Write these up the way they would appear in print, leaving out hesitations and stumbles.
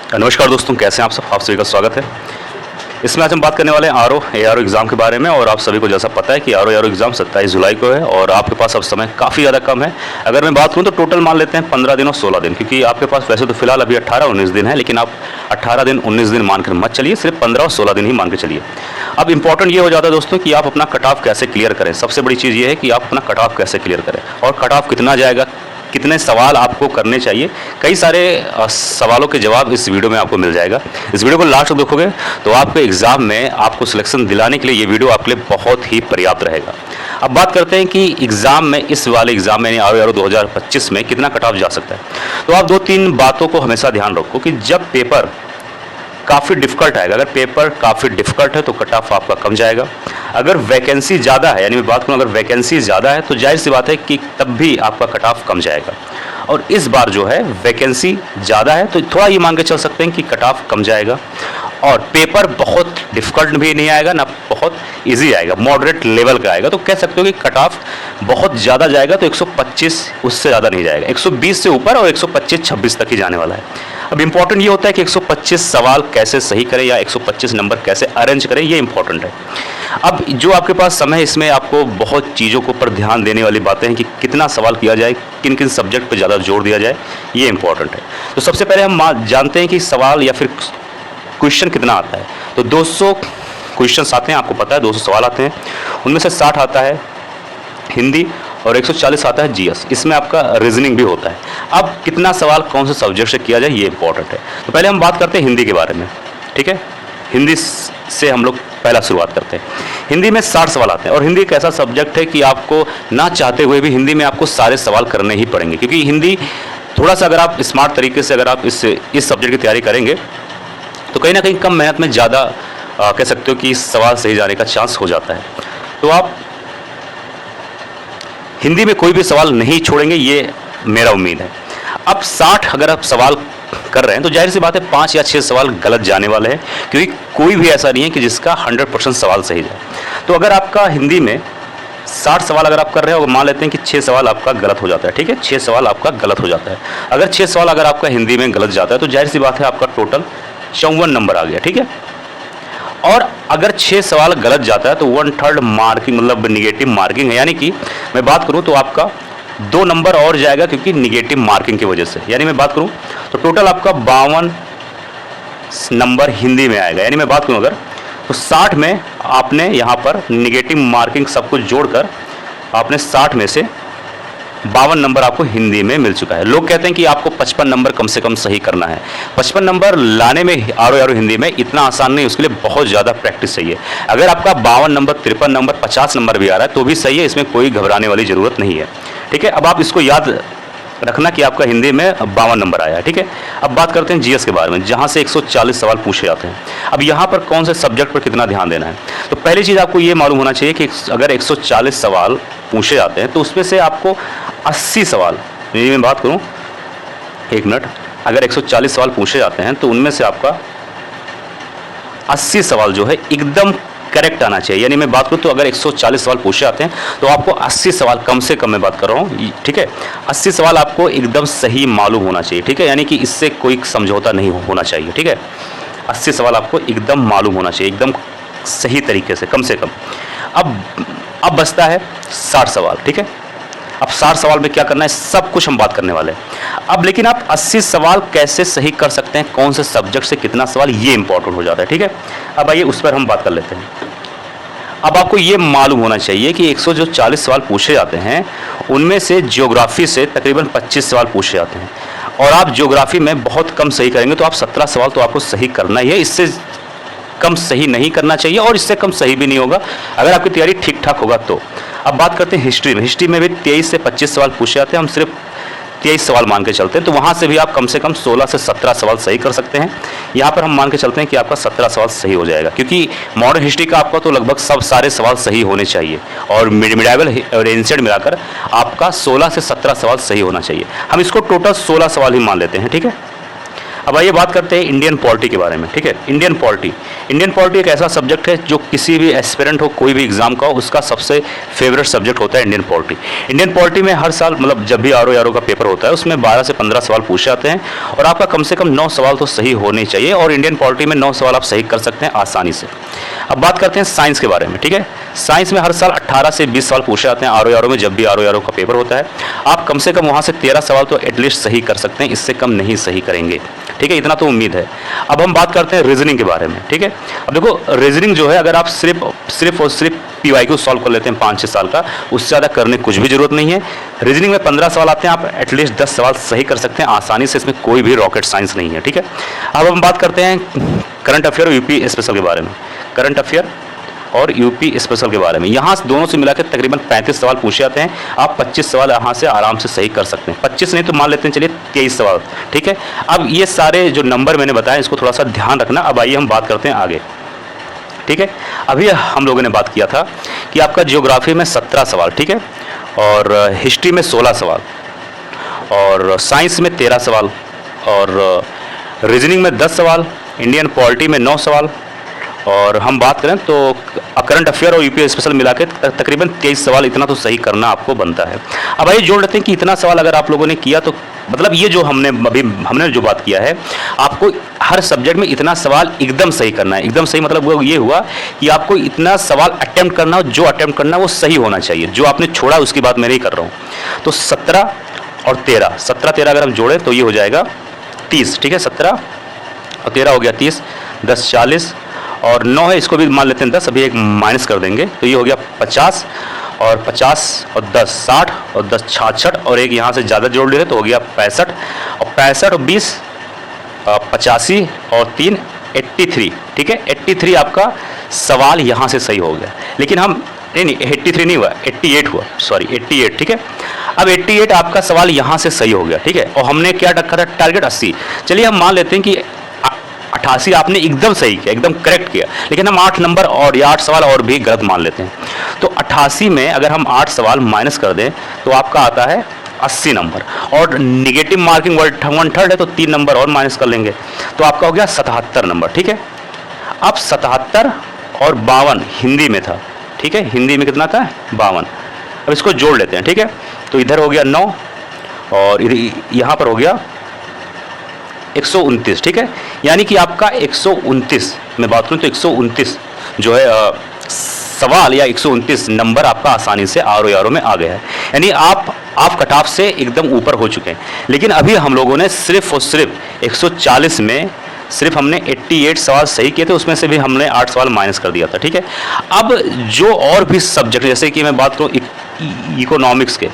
नमस्कार दोस्तों, कैसे हैं आप सब। आप सभी का स्वागत है। इसमें आज हम बात करने वाले हैं आरओ एआरओ एग्ज़ाम के बारे में। और आप सभी को जैसा पता है कि आरओ एआरओ एग्ज़ाम 27 जुलाई को है और आपके पास अब समय काफ़ी ज़्यादा कम है। अगर मैं बात करूं तो टोटल मान लेते हैं 15 दिन और 16 दिन, क्योंकि आपके पास वैसे तो फिलहाल अभी 18-19 दिन है, लेकिन आप 18 दिन 19 दिन मानकर मत चलिए, सिर्फ 15 और 16 दिन ही मान के चलिए। अब इंपॉर्टेंट ये हो जाता है दोस्तों कि आप अपना कट ऑफ कैसे क्लियर करें। सबसे बड़ी चीज़ ये है कि आप अपना कट ऑफ कैसे क्लियर करें और कट ऑफ कितना जाएगा, कितने सवाल आपको करने चाहिए। कई सारे सवालों के जवाब इस वीडियो में आपको मिल जाएगा। इस वीडियो को लास्ट तक देखोगे तो आपके एग्ज़ाम में आपको सिलेक्शन दिलाने के लिए ये वीडियो आपके लिए बहुत ही पर्याप्त रहेगा। अब बात करते हैं कि एग्ज़ाम में, इस वाले एग्ज़ाम में आरओ 2025 में कितना कट ऑफ जा सकता है। तो आप 2-3 बातों को हमेशा ध्यान रखो कि जब पेपर काफ़ी डिफ़िकल्ट आएगा, अगर पेपर काफ़ी डिफ़िकल्ट है तो कट ऑफ आपका कम जाएगा। अगर वैकेंसी ज़्यादा है, यानी मैं बात करूँ अगर वैकेंसी ज़्यादा है तो जाहिर सी बात है कि तब भी आपका कट ऑफ कम जाएगा। और इस बार जो है वैकेंसी ज़्यादा है तो थोड़ा ये मान के चल सकते हैं कि कट ऑफ कम जाएगा। और पेपर बहुत डिफ़िकल्ट भी नहीं आएगा ना बहुत इजी आएगा, मॉडरेट लेवल का आएगा। तो कह सकते हो कि कट ऑफ बहुत ज़्यादा जाएगा तो 125 उससे ज़्यादा नहीं जाएगा, 120 से ऊपर और 125-26 तक ही जाने वाला है। अब इंपॉर्टेंट ये होता है कि 125 सवाल कैसे सही करें या 125 नंबर कैसे अरेंज करें, ये इंपॉर्टेंट है। अब जो आपके पास समय है इसमें आपको बहुत चीज़ों के ऊपर ध्यान देने वाली बातें हैं कि कितना सवाल किया जाए, किन किन सब्जेक्ट पर ज़्यादा जोर दिया जाए, ये इंपॉर्टेंट है। तो सबसे पहले हम जानते हैं कि सवाल या फिर क्वेश्चन कितना आता है। तो 200 क्वेश्चन आते हैं, आपको पता है 200 सवाल आते हैं। उनमें से 60 आता है हिंदी और 140 आता है जीएस। इसमें आपका रीजनिंग भी होता है। अब कितना सवाल कौन से सब्जेक्ट से किया जाए ये इंपॉर्टेंट है। तो पहले हम बात करते हैं हिंदी के बारे में, ठीक है। हिंदी से हम लोग पहला शुरुआत करते हैं। हिंदी में 60 सवाल आते हैं और हिंदी एक ऐसा सब्जेक्ट है कि आपको ना चाहते हुए भी हिंदी में आपको सारे सवाल करने ही पड़ेंगे, क्योंकि हिंदी थोड़ा सा अगर आप स्मार्ट तरीके से अगर आप इस सब्जेक्ट की तैयारी करेंगे तो कहीं ना कहीं कम मेहनत में ज़्यादा कह सकते हो कि सवाल सही जाने का चांस हो जाता है। तो आप हिंदी में कोई भी सवाल नहीं छोड़ेंगे, ये मेरा उम्मीद है। अब 60 अगर आप सवाल कर रहे हैं तो जाहिर सी बात है 5 या 6 सवाल गलत जाने वाले हैं, क्योंकि कोई भी ऐसा नहीं है कि जिसका 100% सवाल सही जाए। तो अगर आपका हिंदी में 60 सवाल अगर आप कर रहे हो, मान लेते हैं कि 6 सवाल आपका गलत हो जाता है, ठीक है, 6 सवाल आपका गलत हो जाता है। अगर 6 सवाल अगर आपका हिंदी में गलत जाता है तो जाहिर सी बात है आपका टोटल 54 नंबर आ गया, ठीक है। और अगर 6 सवाल गलत जाता है तो 1/3 मार्किंग, मतलब निगेटिव मार्किंग है। यानी कि मैं बात करूं तो आपका 2 नंबर और जाएगा, क्योंकि निगेटिव मार्किंग की वजह से। यानी मैं बात करूं तो टोटल आपका 52 नंबर हिंदी में आएगा। यानी मैं बात करूं अगर तो 60 में आपने यहाँ पर निगेटिव मार्किंग सब कुछ जोड़कर आपने 60 में से 52 नंबर आपको हिंदी में मिल चुका है। लोग कहते हैं कि आपको 55 नंबर कम से कम सही करना है। 55 नंबर लाने में आरओ हिंदी में इतना आसान नहीं, उसके लिए बहुत ज़्यादा प्रैक्टिस चाहिए। अगर आपका 52 नंबर, 53 नंबर, 50 नंबर भी आ रहा है तो भी सही है, इसमें कोई घबराने वाली ज़रूरत नहीं है, ठीक है। अब आप इसको याद रखना कि आपका हिंदी में 52 नंबर आया है, ठीक है। अब बात करते हैं जीएस के बारे में, जहाँ से 140 सवाल पूछे जाते हैं। अब यहाँ पर कौन से सब्जेक्ट पर कितना ध्यान देना है। तो पहली चीज़ आपको ये मालूम होना चाहिए कि अगर 140 सवाल पूछे जाते हैं तो उसमें से आपको 80 सवाल, मैं बात करूं 1 मिनट, अगर 140 सवाल पूछे जाते हैं तो उनमें से आपका 80 सवाल जो है एकदम करेक्ट आना चाहिए। यानी मैं बात करूं तो अगर 140 सवाल पूछे जाते हैं तो आपको 80 सवाल, कम से कम मैं बात कर रहा हूं, ठीक है, 80 सवाल आपको एकदम सही मालूम होना चाहिए, ठीक है। यानी कि इससे कोई समझौता नहीं होना चाहिए, ठीक है। 80 सवाल आपको एकदम मालूम होना चाहिए, एकदम सही तरीके से, कम से कम। अब बचता है 60 सवाल, ठीक है। अब 60 सवाल में क्या करना है, सब कुछ हम बात करने वाले हैं। अब लेकिन आप 80 सवाल कैसे सही कर सकते हैं, कौन से सब्जेक्ट से कितना सवाल, ये इंपॉर्टेंट हो जाता है, ठीक है। अब आइए उस पर हम बात कर लेते हैं। अब आपको ये मालूम होना चाहिए कि 140 सवाल पूछे जाते हैं उनमें से ज्योग्राफी से तकरीबन 25 सवाल पूछे जाते हैं। और आप ज्योग्राफी में बहुत कम सही करेंगे तो आप 17 सवाल तो आपको सही करना ही है, इससे कम सही नहीं करना चाहिए और इससे कम सही भी नहीं होगा अगर आपकी तैयारी ठीक ठाक होगा तो। अब बात करते हैं हिस्ट्री में। हिस्ट्री में भी 23 से 25 सवाल पूछे जाते हैं, हम सिर्फ 23 सवाल मान के चलते हैं, तो वहाँ से भी आप कम से कम 16 से 17 सवाल सही कर सकते हैं। यहाँ पर हम मान के चलते हैं कि आपका 17 सवाल सही हो जाएगा, क्योंकि मॉडर्न हिस्ट्री का आपका तो लगभग सब सारे सवाल सही होने चाहिए और मिडाइवल और एंशिएंट मिलाकर आपका 16 से 17 सवाल सही होना चाहिए। हम इसको टोटल 16 सवाल ही मान लेते हैं, ठीक है। अब आइए बात करते हैं इंडियन पॉलिटी के बारे में, ठीक है। इंडियन पॉलिटी एक ऐसा सब्जेक्ट है जो किसी भी एस्पिरेंट हो, कोई भी एग्जाम का हो, उसका सबसे फेवरेट सब्जेक्ट होता है इंडियन पॉलिटी। इंडियन पॉलिटी में हर साल मतलब जब भी आरओ का पेपर होता है उसमें 12 से 15 सवाल पूछे जाते हैं और आपका कम से कम 9 सवाल तो सही होने चाहिए और इंडियन पॉलिटी में 9 सवाल आप सही कर सकते हैं आसानी से। अब बात करते हैं साइंस के बारे में, ठीक है। साइंस में हर साल 18 से 20 सवाल पूछे जाते हैं आरओ में, जब भी आरओ का पेपर होता है। आप कम से कम वहाँ से 13 सवाल तो एटलीस्ट सही कर सकते हैं, इससे कम नहीं सही करेंगे, ठीक है, इतना तो उम्मीद है। अब हम बात करते हैं रीजनिंग के बारे में, ठीक है। अब देखो रीजनिंग जो है, अगर आप सिर्फ और सिर्फ PYQ सॉल्व कर लेते हैं 5-6 साल का, उससे ज़्यादा करने कुछ भी जरूरत नहीं है। रीजनिंग में 15 सवाल आते हैं, आप एटलीस्ट 10 सवाल सही कर सकते हैं आसानी से, इसमें कोई भी रॉकेट साइंस नहीं है, ठीक है। अब हम बात करते हैं करंट अफेयर और यूपी स्पेशल के बारे में। करंट अफेयर और यूपी स्पेशल के बारे में, यहाँ दोनों से मिलाकर तकरीबन 35 सवाल पूछे जाते हैं। आप 25 सवाल यहाँ से आराम से सही कर सकते हैं, 25 नहीं तो मान लेते हैं चलिए 23 सवाल, ठीक है। अब ये सारे जो नंबर मैंने बताए इसको थोड़ा सा ध्यान रखना। अब आइए हम बात करते हैं आगे, ठीक है। अभी हम लोगों ने बात किया था कि आपका ज्योग्राफी में 17 सवाल, ठीक है, और हिस्ट्री में 16 सवाल, और साइंस में 13 सवाल, और रीजनिंग में 10 सवाल, इंडियन पॉलिटी में 9 सवाल, और हम बात करें तो करंट अफेयर और यूपी स्पेशल मिला के तकरीबन 23 सवाल, इतना तो सही करना आपको बनता है। अब आइए जोड़ लेते हैं कि इतना सवाल अगर आप लोगों ने किया तो मतलब ये जो हमने जो बात किया है, आपको हर सब्जेक्ट में इतना सवाल एकदम सही करना है। एकदम सही मतलब वो ये हुआ कि आपको इतना सवाल अटेम्प्ट करना हो, जो अटेम्प्ट करना वो सही होना चाहिए। जो आपने छोड़ा उसकी बात मैं नहीं कर रहा हूँ। तो 17 और 13, 17-13 अगर हम जोड़ें तो ये हो जाएगा 30, ठीक है। 17 और 13 हो गया 30, 10 40 और 9 है, इसको भी मान लेते हैं 10, अभी एक माइनस कर देंगे तो ये हो गया 50, और 50 और 10 60 और 10 66, और एक यहाँ से ज़्यादा जोड़ ले रहे तो हो गया 65, और 65 और 20 85 और 3 83, ठीक है। 83 आपका सवाल यहाँ से सही हो गया। लेकिन हम नहीं 83 नहीं हुआ, 88 हुआ, सॉरी 88, ठीक है। अब 88 आपका सवाल यहाँ से सही हो गया, ठीक है। और हमने क्या रखा था टारगेट 80। चलिए हम मान लेते हैं कि 88 आपने एकदम सही किया, एकदम करेक्ट किया, लेकिन हम 8 नंबर और या 8 सवाल और भी गलत मान लेते हैं। तो 88 में अगर हम 8 सवाल माइनस कर दें तो आपका आता है 80 नंबर, और निगेटिव मार्किंग 1/3 है तो 3 नंबर और माइनस कर लेंगे तो आपका हो गया 77 नंबर, ठीक है। अब 77 और 52 हिंदी में था, ठीक है। हिंदी में कितना था? 52। अब इसको जोड़ लेते हैं, ठीक है। तो इधर हो गया 9 और यहाँ पर हो गया 129, ठीक है। यानी कि आपका 129, मैं बात करूँ तो 129 जो है सवाल या 129 नंबर आपका आसानी से आरओ में आ गया है। यानी आप कट ऑफ से एकदम ऊपर हो चुके हैं। लेकिन अभी हम लोगों ने सिर्फ और सिर्फ 140 में सिर्फ हमने 88 सवाल सही किए थे, उसमें से भी हमने 8 सवाल माइनस कर दिया था, ठीक है। अब जो और भी सब्जेक्ट, जैसे कि मैं बात करूँ इकोनॉमिक्स के,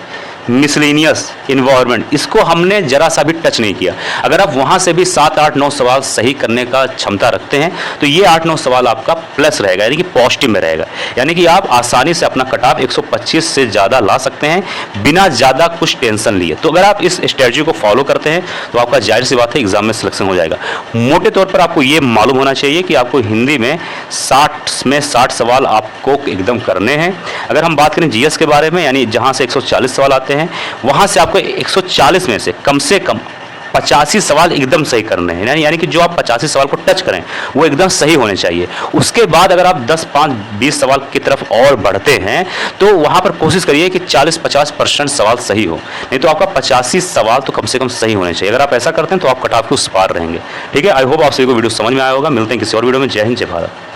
मिसलेनियस, इन्वायरमेंट, इसको हमने जरा सा भी टच नहीं किया। अगर आप वहाँ से भी 7 8 9 सवाल सही करने का क्षमता रखते हैं तो ये 8 9 सवाल आपका प्लस रहेगा, यानी कि पॉजिटिव में रहेगा। यानी कि आप आसानी से अपना कट ऑफ 125 से ज़्यादा ला सकते हैं बिना ज़्यादा कुछ टेंशन लिए। तो अगर आप इस स्ट्रेटजी को फॉलो करते हैं तो आपका जाहिर सी बात है एग्जाम में सिलेक्शन हो जाएगा। मोटे तौर पर आपको ये मालूम होना चाहिए कि आपको हिंदी में 60 सवाल आपको एकदम करने हैं। अगर हम बात करें जीएस के बारे में, यानी जहाँ से 140 सवाल आते हैं, वहां से आपको 140 में से कम 85 सवाल एकदम सही करने हैं। यानी कि जो आप 85 सवाल को टच करें वो एकदम सही होने चाहिए। उसके बाद अगर आप 10 5 20 सवाल की तरफ और बढ़ते हैं तो वहां पर कोशिश करिए कि 40-50% सवाल सही हो, नहीं तो आपका 85 सवाल तो कम से कम सही होने चाहिए। अगर आप ऐसा करते हैं तो आप कट ऑफ के उस पार रहेंगे, ठीक है। आई होप आप सभी को वीडियो समझ में आया होगा। मिलते हैं किसी और वीडियो में। जय हिंद, जय भारत।